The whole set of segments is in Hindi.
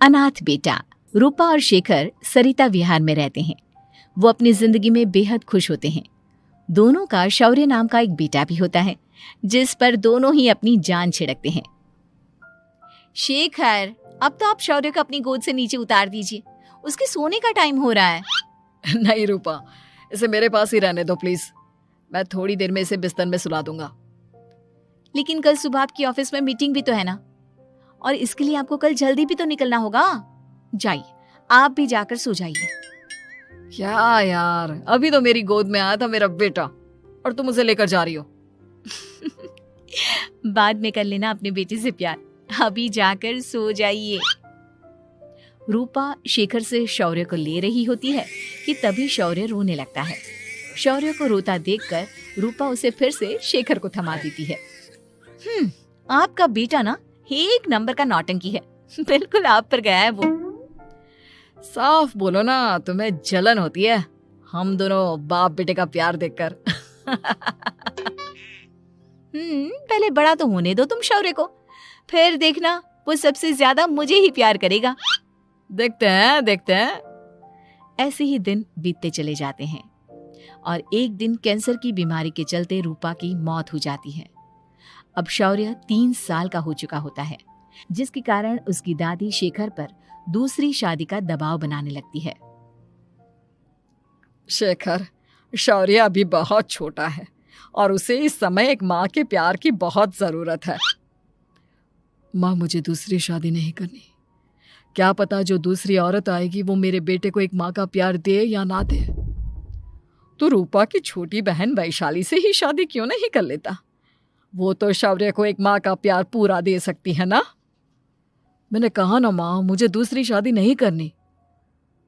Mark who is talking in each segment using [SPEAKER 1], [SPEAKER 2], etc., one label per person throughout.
[SPEAKER 1] अनाथ बेटा। रूपा और शेखर सरिता विहार में रहते हैं। वो अपनी जिंदगी में बेहद खुश होते हैं। दोनों का शौर्य नाम का एक बेटा भी होता है, जिस पर दोनों ही अपनी जान छिड़कते हैं। शेखर, अब तो आप शौर्य को अपनी गोद से नीचे उतार दीजिए, उसके सोने का टाइम हो रहा है।
[SPEAKER 2] नहीं रूपा, इसे मेरे पास ही रहने दो प्लीज। मैं थोड़ी देर में इसे बिस्तर में सुला दूंगा।
[SPEAKER 1] लेकिन कल सुबह आपकी ऑफिस में मीटिंग भी तो है ना, और इसके लिए आपको कल जल्दी भी तो निकलना होगा। जाइए, आप भी जाकर सो जाइए।
[SPEAKER 2] क्या यार, अभी तो मेरी गोद में आया था मेरा बेटा और तुम उसे लेकर जा रही हो।
[SPEAKER 1] बाद में कर लेना अपने बेटे से प्यार, अभी जाकर सो जाइए। रूपा शेखर से शौर्य को ले रही होती है कि तभी शौर्य रोने लगता है। शौर्य को रोता देखकर रूपा उसे फिर से शेखर को थमा देती है। आपका बेटा ना एक नंबर का नौटंकी है, बिल्कुल आप पर गया है वो।
[SPEAKER 2] साफ बोलो ना, तुम्हें जलन होती है हम दोनों बाप बेटे का प्यार देखकर।
[SPEAKER 1] पहले बड़ा तो होने दो तुम शौर्य को, फिर देखना वो सबसे ज्यादा मुझे ही प्यार करेगा।
[SPEAKER 2] देखते हैं।
[SPEAKER 1] ऐसे ही दिन बीतते चले जाते हैं और एक दिन कैंसर की बीमारी के चलते रूपा की मौत हो जाती है। अब शौर्य 3 साल का हो चुका होता है, जिसके कारण उसकी दादी शेखर पर दूसरी शादी का दबाव बनाने लगती है।
[SPEAKER 2] शेखर, शौर्य अभी बहुत छोटा है और उसे इस समय एक माँ के प्यार की बहुत जरूरत है। माँ, मुझे दूसरी शादी नहीं करनी। क्या पता जो दूसरी औरत आएगी वो मेरे बेटे को एक माँ का प्यार दे या ना दे। तो रूपा की छोटी बहन वैशाली से ही शादी क्यों नहीं कर लेता? वो तो शौर्य को एक माँ का प्यार पूरा दे सकती है ना। मैंने कहा ना माँ, मुझे दूसरी शादी नहीं करनी,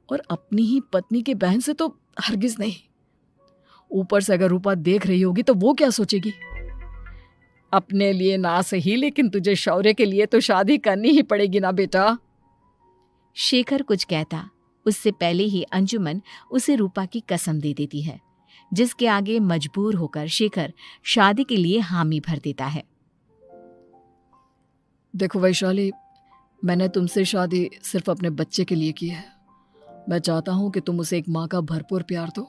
[SPEAKER 2] और अपनी ही पत्नी की बहन से तो हरगिज नहीं। ऊपर से अगर रूपा देख रही होगी तो वो क्या सोचेगी? अपने लिए ना सही, लेकिन तुझे शौर्य के लिए तो शादी करनी ही पड़ेगी ना बेटा।
[SPEAKER 1] शेखर कुछ कहता उससे पहले ही अंजुमन उसे रूपा की कसम दे देती है, जिसके आगे मजबूर होकर शेखर शादी के लिए हामी भर देता है।
[SPEAKER 2] देखो वैशाली, मैंने तुमसे शादी सिर्फ अपने बच्चे के लिए की है। मैं चाहता हूं कि तुम उसे एक माँ का भरपूर प्यार दो।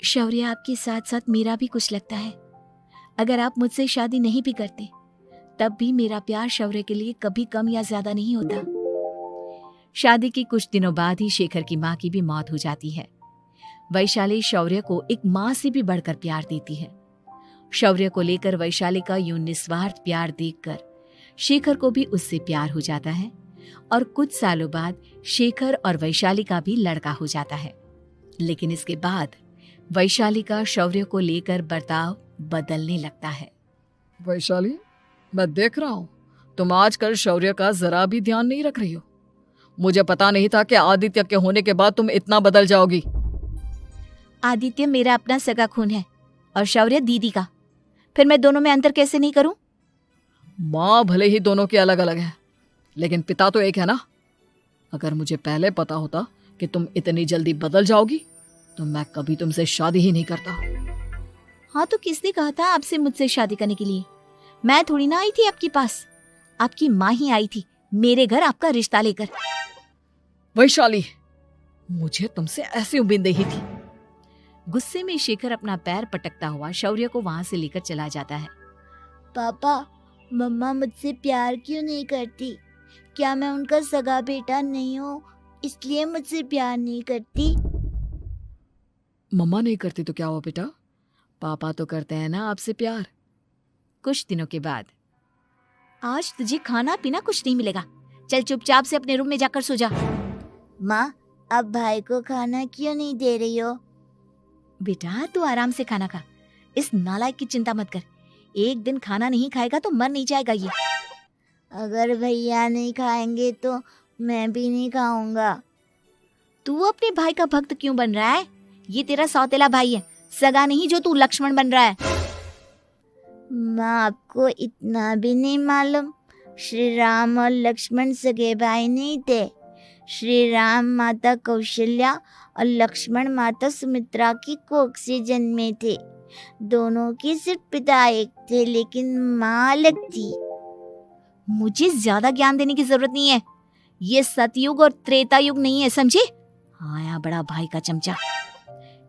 [SPEAKER 1] शौर्य, आपके साथ साथ मेरा भी कुछ लगता है। अगर आप मुझसे शादी नहीं भी करते तब भी मेरा प्यार शौर्य के लिए कभी कम या ज्यादा नहीं होता। शादी के कुछ दिनों बाद ही शेखर की माँ की भी मौत हो जाती है। वैशाली शौर्य को एक माँ से भी बढ़कर प्यार देती है। शौर्य को लेकर वैशाली का यूं निस्वार्थ प्यार देखकर शेखर को भी उससे प्यार हो जाता है और कुछ सालों बाद शेखर और वैशाली का भी लड़का हो जाता है। लेकिन इसके बाद वैशाली का शौर्य को लेकर बर्ताव बदलने लगता है।
[SPEAKER 2] वैशाली, मैं देख रहा हूं तुम आजकल शौर्य का जरा भी ध्यान नहीं रख रही हो। मुझे पता नहीं था कि आदित्य के होने के बाद तुम इतना बदल जाओगी।
[SPEAKER 1] आदित्य मेरा अपना सगा खून है और शौर्य दीदी का, फिर मैं दोनों में अंतर कैसे नहीं करूं?
[SPEAKER 2] माँ भले ही दोनों की अलग अलग है, लेकिन पिता तो एक है ना। अगर मुझे पहले पता होता कि तुम इतनी जल्दी बदल जाओगी तो मैं कभी तुमसे शादी ही नहीं करता।
[SPEAKER 1] हाँ, तो किसने कहा था आपसे मुझसे शादी करने के लिए? मैं थोड़ी ना आई थी आपके पास, आपकी माँ ही आई थी मेरे घर आपका रिश्ता लेकर।
[SPEAKER 2] वैशाली, मुझे तुमसे ऐसी उम्मीद नहीं थी।
[SPEAKER 1] गुस्से में शेखर अपना पैर पटकता हुआ शौर्य को वहां से लेकर चला जाता है।
[SPEAKER 3] पापा, मम्मा मुझसे प्यार क्यों नहीं करती? क्या मैं उनका सगा बेटा नहीं हूँ इसलिए मुझसे प्यार नहीं करती?
[SPEAKER 2] मम्मा नहीं करती तो क्या हुआ बेटा, पापा तो करते हैं ना आपसे प्यार।
[SPEAKER 1] कुछ दिनों के बाद, आज तुझे खाना पीना कुछ नहीं मिलेगा, चल चुपचाप से अपने रूम में जाकर सो जा।
[SPEAKER 3] माँ, अब भाई को खाना क्यों नहीं दे रही हो?
[SPEAKER 1] बेटा तू आराम से खाना खा, इस नालायक की चिंता मत कर। एक दिन खाना नहीं खाएगा तो मर नहीं जाएगा ये।
[SPEAKER 3] अगर भैया नहीं खाएंगे तो मैं भी नहीं खाऊंगा।
[SPEAKER 1] तू अपने भाई का भक्त क्यों बन रहा है? ये तेरा सौतेला भाई है, सगा नहीं जो तू लक्ष्मण बन रहा है।
[SPEAKER 3] माँ, आपको इतना भी नहीं मालूम? श्री राम और लक्ष्मण सगे भाई नहीं थे। श्री राम माता कौशल्या और लक्ष्मण माता सुमित्रा की कोख से जन्मे थे। दोनों के सिर्फ पिता एक थे लेकिन माँ अलग थी।
[SPEAKER 1] मुझे ज्यादा ज्ञान देने की जरूरत नहीं है, ये सतयुग और त्रेता युग नहीं है, समझे? आया बड़ा भाई का चमचा।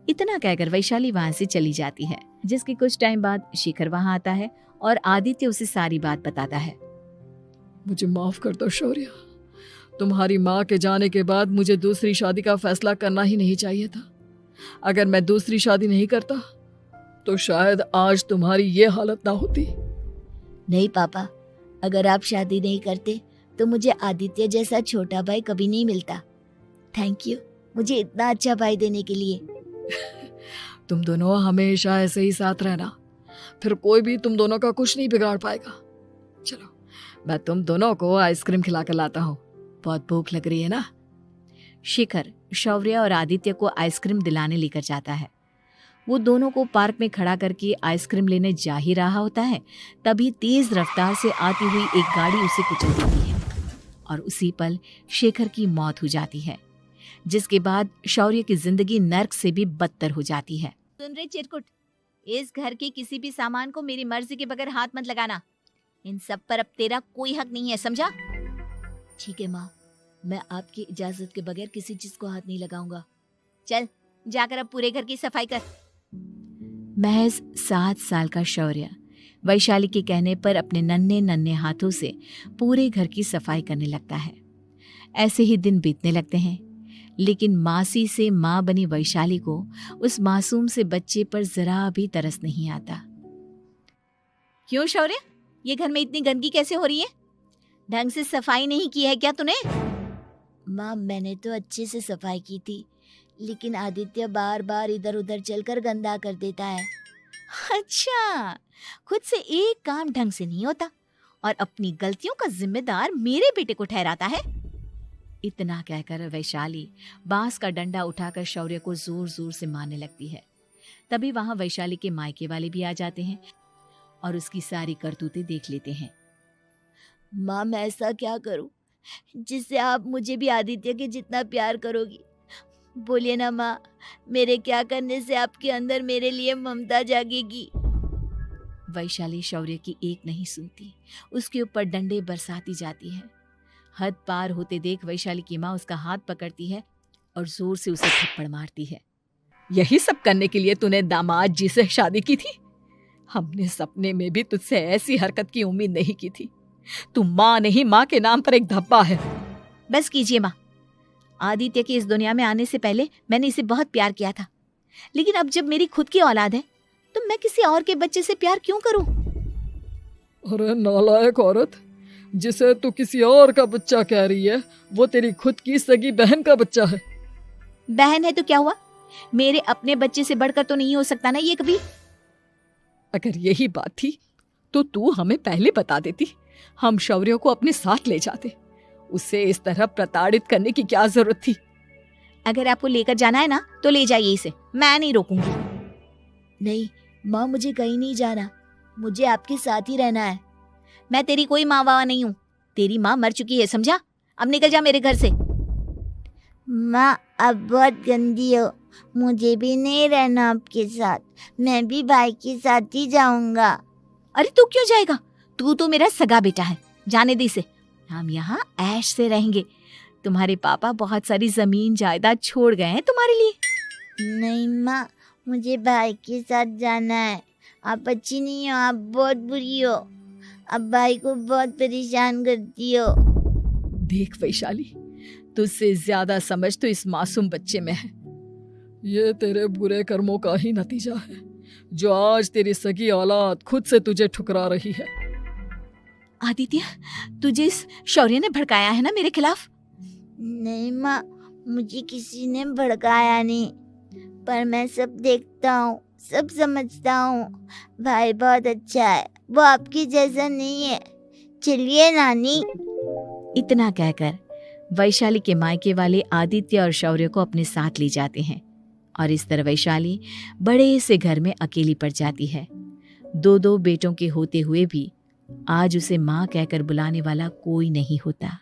[SPEAKER 1] इतना कहकर वैशाली वहां से चली जाती है, जिसके कुछ टाइम बाद शिखर वहां आता है और आदित्य उसे सारी बात बताता है।
[SPEAKER 2] मुझे माफ कर दो शौर्य, तुम्हारी माँ के जाने के बाद मुझे दूसरी शादी का फैसला करना ही नहीं चाहिए था। अगर मैं दूसरी शादी नहीं करता तो शायद आज तुम्हारी ये हालत ना होती।
[SPEAKER 3] नहीं पापा, अगर आप शादी नहीं करते तो मुझे आदित्य जैसा छोटा भाई कभी नहीं मिलता। थैंक यू मुझे इतना अच्छा भाई देने के लिए।
[SPEAKER 2] तुम दोनों हमेशा ऐसे ही साथ रहना, फिर कोई भी तुम दोनों का कुछ नहीं बिगाड़ पाएगा। चलो मैं तुम दोनों को आइसक्रीम खिला कर लाता हूँ, बहुत भूख लग रही है ना।
[SPEAKER 1] शिखर शौर्य और आदित्य को आइसक्रीम दिलाने लेकर जाता है। वो दोनों को पार्क में खड़ा करके आइसक्रीम लेने जा ही रहा होता है, तभी तेज रफ्तार से आती हुई एक गाड़ी उसे कुचल देती है और उसी पल शेखर की मौत हो जाती है, जिसके बाद शौर्य की जिंदगी नर्क से भी बदतर हो जाती है। सुन रे चिरकुट, इस घर के किसी भी सामान को मेरी मर्जी के बगैर हाथ मत लगाना। इन सब पर अब तेरा कोई हक नहीं है, समझा?
[SPEAKER 3] ठीक है माँ, मैं आपकी इजाजत के बगैर किसी चीज को हाथ नहीं लगाऊंगा।
[SPEAKER 1] चल जाकर अब पूरे घर की सफाई कर। महज 7 साल का शौर्य वैशाली के कहने पर अपने नन्हे नन्हे हाथों से पूरे घर की सफाई करने लगता है। ऐसे ही दिन बीतने लगते हैं, लेकिन मासी से माँ बनी वैशाली को उस मासूम से बच्चे पर जरा भी तरस नहीं आता। क्यों शौर्य, ये घर में इतनी गंदगी कैसे हो रही है? ढंग से सफाई नहीं की है क्या तूने?
[SPEAKER 3] माँ मैंने तो अच्छे से सफाई की थी, लेकिन आदित्य बार बार इधर उधर चलकर गंदा कर देता है।
[SPEAKER 1] अच्छा, खुद से एक काम ढंग से नहीं होता और अपनी गलतियों का जिम्मेदार मेरे बेटे को ठहराता है। इतना कहकर वैशाली बांस का डंडा उठाकर शौर्य को जोर जोर से मारने लगती है। तभी वहां वैशाली के मायके वाले भी आ जाते हैं और उसकी सारी करतूतें देख लेते हैं।
[SPEAKER 3] माँ मैं ऐसा क्या करूं जिससे आप मुझे भी आदित्य के जितना प्यार करोगी? बोलिए ना माँ, मेरे क्या करने से आपके अंदर मेरे लिए ममता जागेगी?
[SPEAKER 1] वैशाली शौर्य की एक नहीं सुनती, उसके ऊपर डंडे बरसाती जाती है। हद पार होते देख वैशाली की माँ उसका हाथ पकड़ती है और जोर से उसे थप्पड़ मारती है।
[SPEAKER 2] यही सब करने के लिए तूने दामाद जी से शादी की थी? हमने सपने में भी तुझसे ऐसी हरकत की उम्मीद नहीं की थी। तू माँ नहीं, माँ के नाम पर एक धब्बा है।
[SPEAKER 1] बस कीजिए माँ, आदित्य के इस दुनिया में आने से पहले मैंने इसे बहुत प्यार किया था, लेकिन अब जब मेरी खुद की औलाद है तो मैं किसी और के बच्चे से प्यार क्यों करूं?
[SPEAKER 2] अरे नालायक औरत, जिसे तू किसी और का बच्चा कह रही है वो तेरी खुद की सगी बहन का बच्चा है।
[SPEAKER 1] बहन है तो क्या हुआ, मेरे अपने बच्चे से बढ़कर तो नहीं हो सकता ना ये कभी।
[SPEAKER 2] अगर यही बात थी तो तू हमें पहले बता देती, हम शौर्य को अपने साथ ले जाते। उसे इस तरह प्रताड़ित करने की क्या जरूरत थी?
[SPEAKER 1] अगर आपको लेकर जाना है ना तो ले जाइए इसे, मैं नहीं रोकूंगी।
[SPEAKER 3] नहीं माँ, मुझे कहीं नहीं जाना, मुझे आपके साथ ही रहना है।
[SPEAKER 1] मैं तेरी कोई माँ वावा नहीं हूँ, तेरी माँ मर चुकी है, समझा? अब निकल जा मेरे घर से।
[SPEAKER 3] माँ आप बहुत गंदी हो, मुझे भी नहीं रहना आपके साथ, मैं भी भाई के साथ ही जाऊंगा।
[SPEAKER 1] अरे तू क्यों जाएगा, तू तो मेरा सगा बेटा है, जाने दे इसे। हम यहाँ ऐश से रहेंगे, तुम्हारे पापा बहुत सारी जमीन जायदाद छोड़ गए हैं तुम्हारे लिए।
[SPEAKER 3] नहीं माँ, मुझे भाई के साथ जाना है। आप अच्छी नहीं हो, आप बहुत बुरी हो, आप भाई को बहुत परेशान करती हो।
[SPEAKER 2] देख वैशाली, तुझसे ज्यादा समझ तो इस मासूम बच्चे में है। ये तेरे बुरे कर्मों का ही नतीजा है जो आज तेरी सगी औलाद खुद से तुझे ठुकरा रही है।
[SPEAKER 1] आदित्य, तुझे इस शौर्य ने भड़काया है ना मेरे खिलाफ?
[SPEAKER 3] नहीं माँ, मुझे किसी ने भड़काया नहीं, पर मैं सब देखता हूँ, सब समझता हूँ। भाई बहुत अच्छा है, वो आपकी जैसा नहीं है। चलिए नानी।
[SPEAKER 1] इतना कहकर वैशाली के मायके वाले आदित्य और शौर्य को अपने साथ ले जाते हैं और इस तरह वैशाली बड़े से घर में अकेली पड़ जाती है। 2 बेटों के होते हुए भी आज उसे माँ कहकर बुलाने वाला कोई नहीं होता।